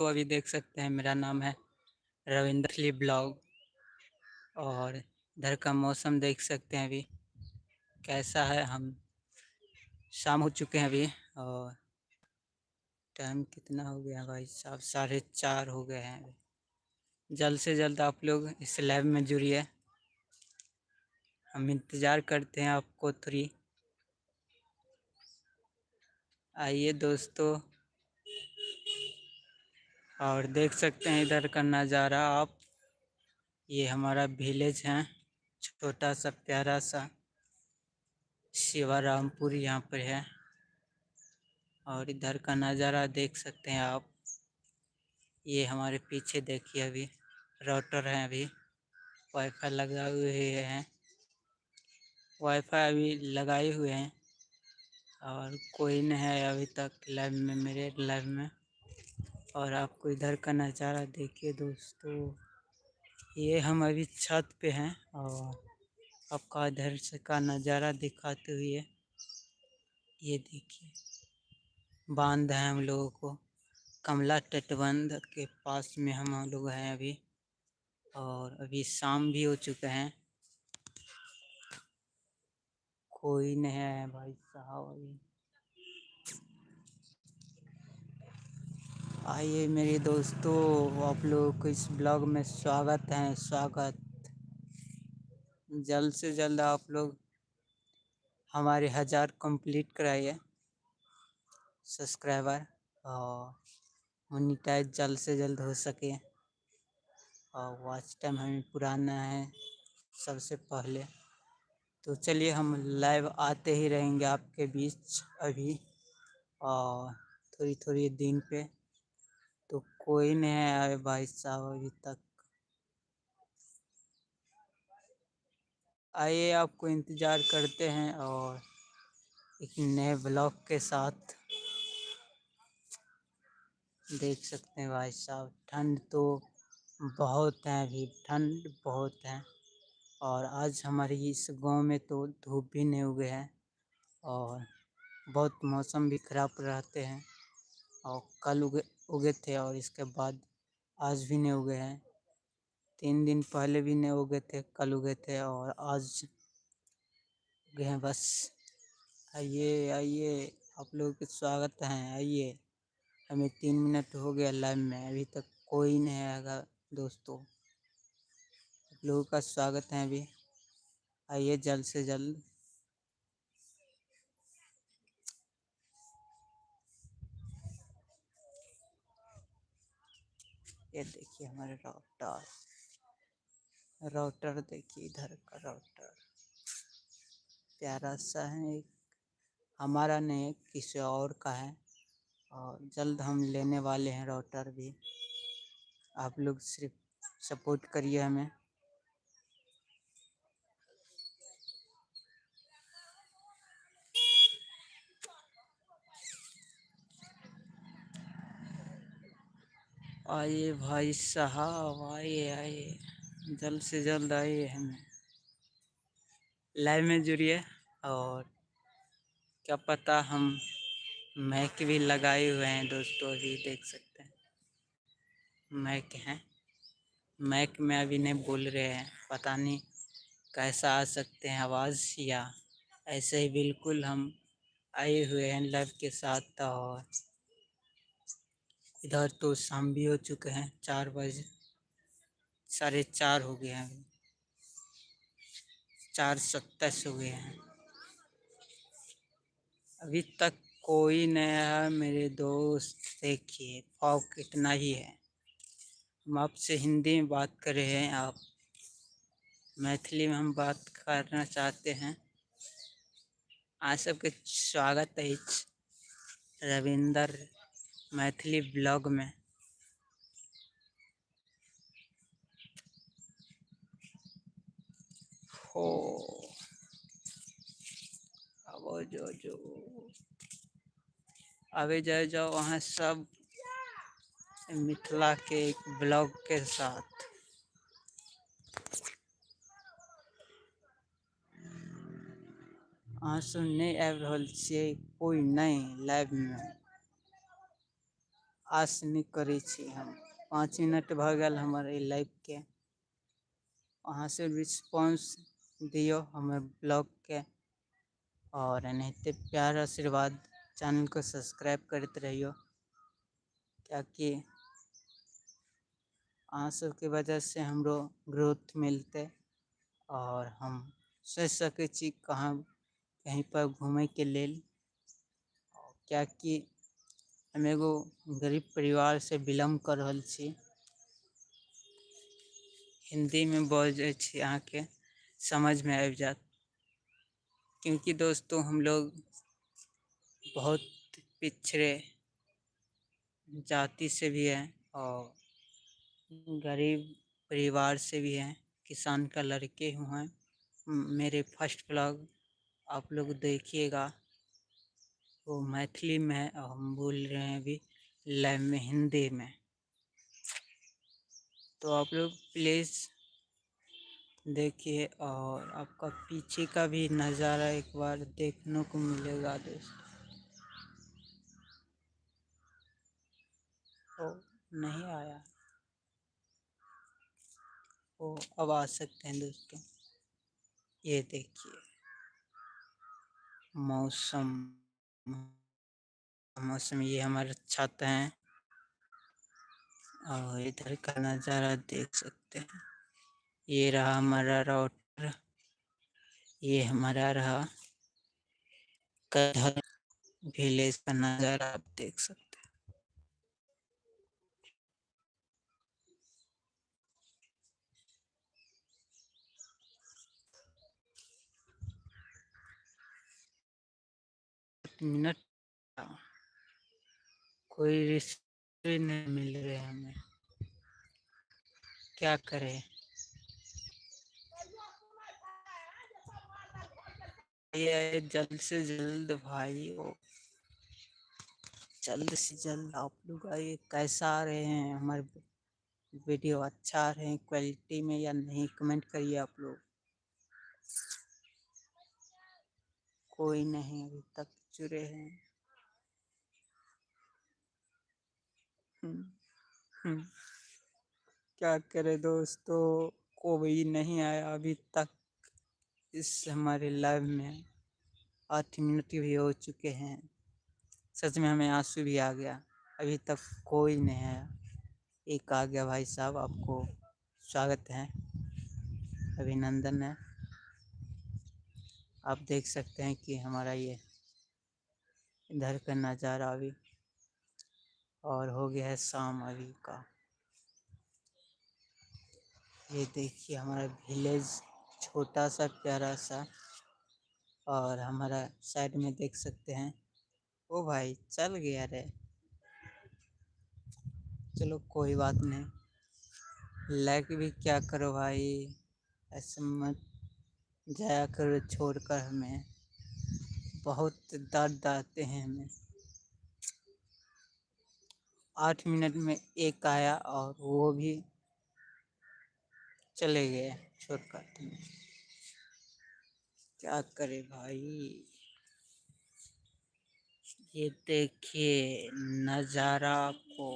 तो अभी देख सकते हैं मेरा नाम है रविंद्र ब्लॉग। और इधर का मौसम देख सकते हैं अभी कैसा है। हम शाम हो चुके हैं अभी और टाइम कितना हो गया भाई साहब, 4:30 हो गए हैं अभी। जल्द से जल्द आप लोग इस लाइव में जुड़िए, हम इंतज़ार करते हैं आपको थोड़ी। आइए दोस्तों, और देख सकते हैं इधर का नज़ारा आप। ये हमारा विलेज है, छोटा सा प्यारा सा शिवारामपुर यहाँ पर है। और इधर का नज़ारा देख सकते हैं आप। ये हमारे पीछे देखिए अभी राउटर है, अभी वाईफाई लगाए हुए हैं, वाईफाई अभी लगाए हुए हैं। और कोई नहीं है अभी तक लाइव में, मेरे लाइव में। और आपको इधर का नज़ारा देखिए दोस्तों, ये हम अभी छत पे हैं और आपका इधर से का नज़ारा दिखाते हुए। ये देखिए बांध है हम लोगों को, कमला तटबंध के पास में हम लोग हैं अभी। और अभी शाम भी हो चुका है, कोई नहीं है भाई साहब अभी। आइए मेरे दोस्तों, आप लोगों को इस ब्लॉग में स्वागत है, स्वागत। जल्द से जल्द आप लोग हमारे 1000 कंप्लीट कराइए सब्सक्राइबर, और मोनेटाइज जल्द से जल्द हो सके। और वॉच टाइम हमें पुराना है सबसे पहले। तो चलिए हम लाइव आते ही रहेंगे आपके बीच अभी, और थोड़ी थोड़ी दिन पे। तो कोई नहीं आए भाई साहब अभी तक। आइए आपको इंतज़ार करते हैं और एक नए ब्लॉग के साथ। देख सकते हैं भाई साहब, ठंड तो बहुत है, अभी ठंड बहुत है। और आज हमारे इस गांव में तो धूप भी नहीं उगे हैं, और बहुत मौसम भी ख़राब रहते हैं। और कल उगे उगे थे, और इसके बाद आज भी नहीं उगे हैं। 3 दिन पहले भी नहीं उगे थे, कल उगे थे और आज उगे हैं बस। आइए आइए, आप लोगों के स्वागत है, आइए। हमें 3 मिनट हो गया लाइव में, अभी तक कोई नहीं आएगा दोस्तों। आप लोगों का स्वागत है अभी, आइए जल्द से जल्द। ये देखिए हमारे राउटर, राउटर देखिए इधर का राउटर प्यारा सा है। एक हमारा नहीं, किसी और का है, और जल्द हम लेने वाले हैं राउटर भी। आप लोग सिर्फ सपोर्ट करिए हमें। आइए भाई साहब, आइए आइए, जल्द से जल्द आइए, हमें लाइव में जुड़िए। और क्या पता हम मैक भी लगाए हुए हैं दोस्तों, अभी देख सकते हैं मैक हैं। मैक में अभी नहीं बोल रहे हैं, पता नहीं कैसा आ सकते हैं आवाज़, या ऐसे ही बिल्कुल हम आए हुए हैं लाइव के साथ। और इधर तो शाम भी हो चुके हैं, 4 बजे 4:30 हो गए हैं, 4:27 हो गए हैं। अभी तक कोई नहीं है मेरे दोस्त। देखिए फॉग कितना ही है। हम आपसे हिंदी में बात कर रहे हैं, आप मैथिली में हम बात करना चाहते हैं। आप सबके स्वागत है इस रविंदर मैथिली ब्लॉग में। हो अब जो आगे जाए जाओ वहाँ सब मिथिला के एक ब्लॉग के साथ। अहाँ सब नहीं आबि रहल छियै, कोई नहीं लाइव में। आस नहीं करी छी हम। 5 मिनट भ गेल हमर ई लाइव के। अहाँ से रिस्पॉन्स दियो हमर ब्लॉग के, और एनाहिते प्यार आशीर्वाद चैनल को सब्सक्राइब करते रहियो, कियाकि अहाँ सबके वजह से हमरो ग्रोथ मिलते और हम सोच सकै छी कहाँ कहीं पर घूमय के लेल। कियाकि हम एगो गरीब परिवार से बिलोंग कर रहल छी। हिंदी में बजै छी, अहाँ के समझ में आबि जात, क्योंकि दोस्तों हम लोग बहुत पिछड़े जाति से भी हैं और गरीब परिवार से भी हैं, किसान का लड़के हुए हैं। मेरे फर्स्ट ब्लॉग आप लोग देखिएगा, वो मैथिली में है और हम बोल रहे हैं अभी लाइव में हिंदी में। तो आप लोग प्लीज़ देखिए, और आपका पीछे का भी नज़ारा एक बार देखने को मिलेगा दोस्तों। ओ नहीं आया, ओ अब आ सकते हैं दोस्तों। ये देखिए मौसम, मौसम ये हमारे छत हैं और इधर का नज़ारा देख सकते हैं। ये रहा हमारा राउटर, ये हमारा रहा कधर विलेज का नज़ारा आप देख सकते हैं। मिनट कोई रिश्ते नहीं मिल रहे हमें, क्या करें। ये जल्द से जल्द भाई, ओ जल्द से जल्द आप लोग आइए। कैसा आ रहे हैं हमारे वीडियो, अच्छा आ रहे हैं क्वालिटी में या नहीं, कमेंट करिए आप लोग। कोई नहीं अभी तक जुड़े हैं। हम्म, हम्म, क्या करे दोस्तों, कोई नहीं आया अभी तक इस हमारे लाइव में। 8 मिनट भी हो चुके हैं, सच में हमें आंसू भी आ गया, अभी तक कोई नहीं आया। एक आ गया भाई साहब, आपको स्वागत है, अभिनंदन है। आप देख सकते हैं कि हमारा ये इधर का नज़ारा अभी, और हो गया है शाम अभी का। ये देखिए हमारा विलेज, छोटा सा प्यारा सा, और हमारा साइड में देख सकते हैं। ओ भाई चल गया रे, चलो कोई बात नहीं, लाइक भी क्या करो भाई, ऐसे मत जाया करो छोड़ कर हमें, बहुत दर्द आते हैं हमें। 8 मिनट में एक आया और वो भी चले गए छोड़ कर, क्या करे भाई। ये देखिए नज़ारा आपको,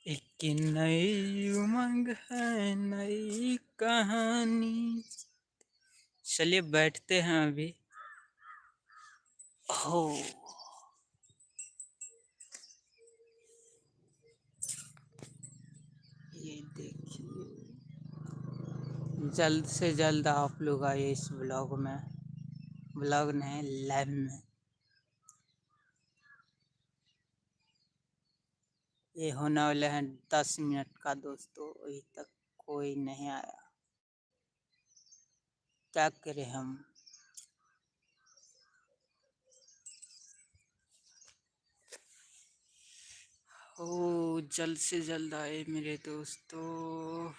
एक नई उमंग है, नई कहानी। चलिए बैठते हैं अभी। हो ये देखिए, जल्द से जल्द आप लोग आइए इस ब्लॉग में, ब्लॉग नहीं लाइव में। ये होने वाले हैं 10 मिनट का दोस्तों, अभी तक कोई नहीं आया, क्या करें हम। ओ जल्द से जल्द आए मेरे दोस्तों।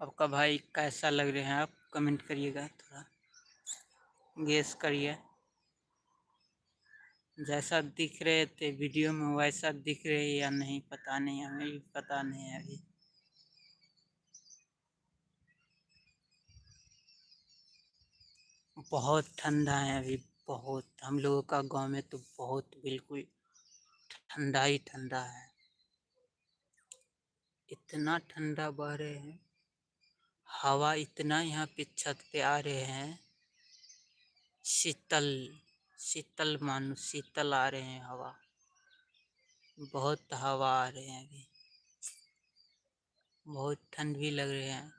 आपका भाई कैसा लग रहे हैं आप कमेंट करिएगा, थोड़ा गेस करिए। जैसा दिख रहे थे वीडियो में वैसा दिख रहे या नहीं, पता नहीं, हमें भी पता नहीं है अभी। बहुत ठंडा है अभी, बहुत। हम लोगों का गांव में तो बहुत बिल्कुल ठंडा ही ठंडा है। इतना ठंडा बह रहे हैं, हवा इतना यहाँ पे छत पे आ रहे हैं, शीतल शीतल मानो शीतल आ रहे हैं हवा, बहुत हवा आ रहे हैं अभी, बहुत ठंड भी लग रहे हैं।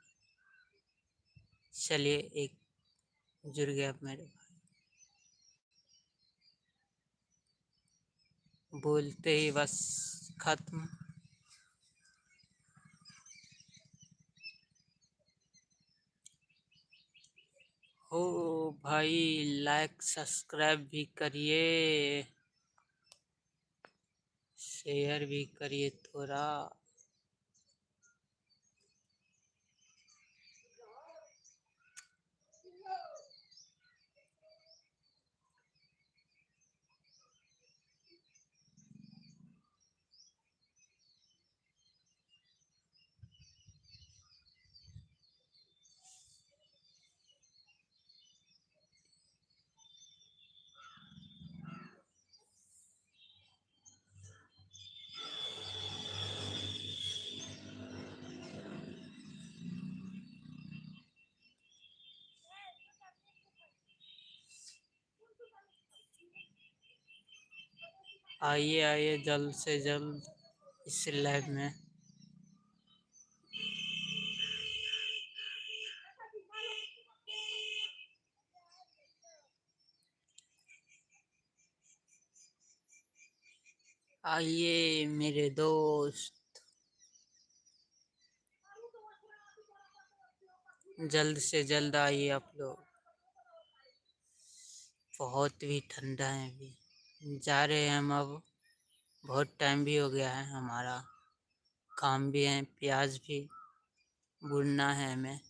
चलिए, एक जुड़ गया मेरे भाई, बोलते ही बस खत्म। हो भाई, लाइक सब्सक्राइब भी करिए, शेयर भी करिए थोड़ा। आइए आइए जल्द से जल्द इस लाइव में। आइए मेरे दोस्त, जल्द से जल्द आइए आप लोग। बहुत भी ठंडा है अभी, जा रहे हैं हम अब। बहुत टाइम भी हो गया है, हमारा काम भी है, प्याज भी भूनना है हमें,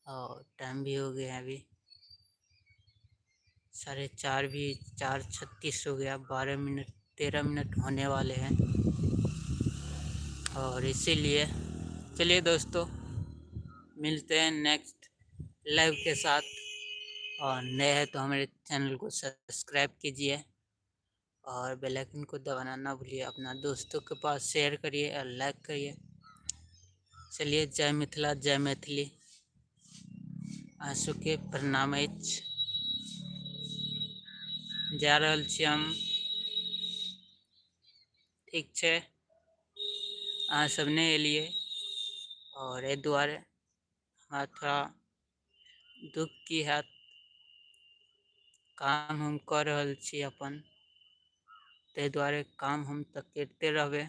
और टाइम भी हो गया है अभी 4:30 भी, 4:36 हो गया। 12 मिनट 13 मिनट होने वाले हैं, और इसीलिए चलिए दोस्तों, मिलते हैं नेक्स्ट लाइव के साथ। और नए हैं तो हमारे चैनल को सब्सक्राइब कीजिए और बेल आइकन को दबाना ना भूलिए। अपना दोस्तों के पास शेयर करिए और लाइक करिए। चलिए, जय मिथिला, जय मैथिली। आंसू के प्रणाम अछि। जा रहल छी हम, ठीक छै। अहाँ सब नहीं एलिए, और एहि दुआरे हमरा थोड़ा दुख की हैत। काम हम कर रहल छी अपन, ताहि दुआरे काम हम तऽ करिते रहबै।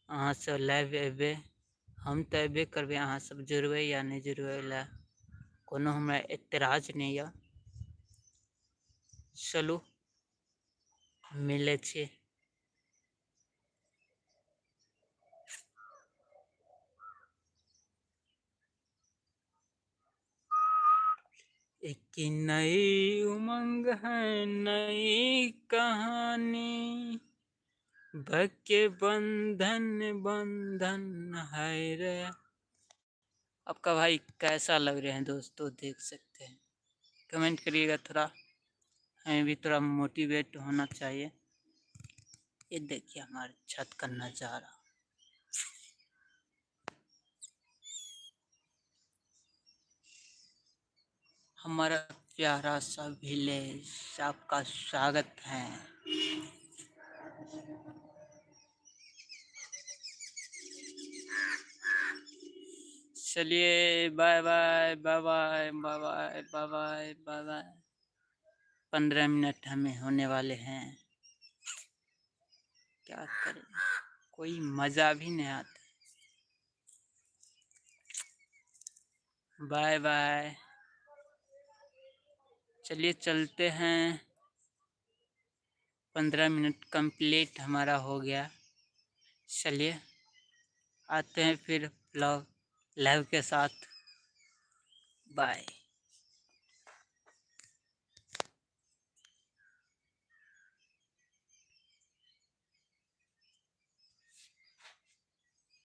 अहाँ सब लाइव एबै, हम तऽ एबे करबै। अहाँ सब जुड़बै या नहीं जुड़बै लए कोनो हमरा एतराज नहीं है। चलू, मिलै छी। एक नई उमंग है, नई कहानी, के बंधन बंधन है रे। आपका भाई कैसा लग रहे हैं दोस्तों, देख सकते हैं, कमेंट करिएगा। थोड़ा हमें भी थोड़ा मोटिवेट होना चाहिए। ये देखिए हमारे छत का नज़ारा, हमारा प्यारा सा विलेज, आपका स्वागत है। चलिए, bye bye bye bye bye bye bye bye bye bye. 15 minute हमें होने वाले हैं, क्या करें, कोई मज़ा भी नहीं आता। बाय बाय, चलिए चलते हैं। 15 मिनट कंप्लीट हमारा हो गया। चलिए, आते हैं फिर ब्लॉग लाइव के साथ। बाय।